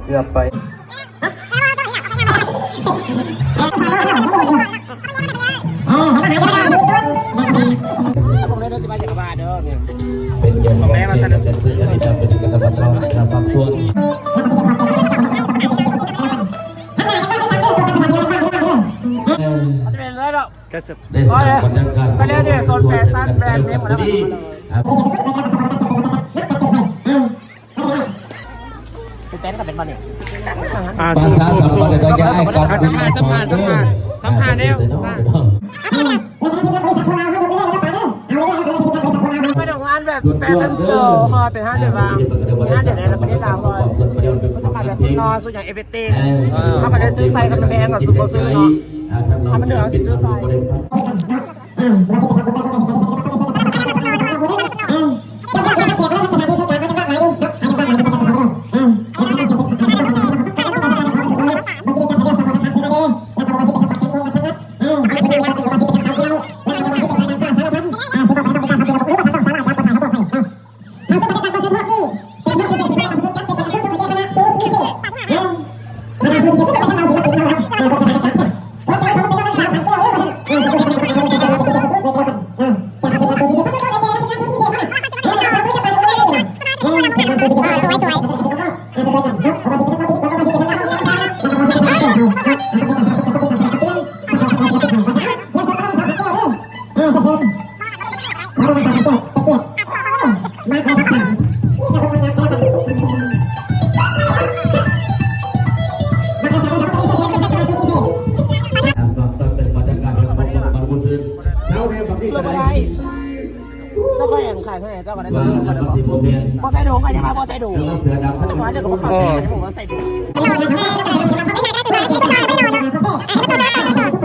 เกือบไปเป็นเกี่ยวกับแม่มาสนับสนุนให้จะเป็นกระทำการทำความชั่วเป็นไรหรอกได้สร้างบรรยากาศก็เรียกว่าโซนแฟชั่นแบรนด์เนมหมดแล้วเป็นเต้นกับเป็นบอลเนี่ยสู้สัมผัสเร็วไม่ต้องงานแบบแฟชั่นโชว์พอเป็นห้างเดือดบ้างห้างเดือดในประเทศลาวเลยก็ต้องการแบบนอนส่วนใหญ่เอเวอร์ติงถ้าเขาได้ซื้อไซส์กันแพงกว่าซูเปอร์ซื้อเนาะถ้ามันเหนือซื้อไซส์เจ้าก็ยังขายเท่าไหร่เจ้าก็ได้ตัวนี้ก็ได้บอใส่ถุงอะไรมาบอใส่ถุงจังหวะเรื่องของเขาใส่ถุงผมว่าใส่ถุง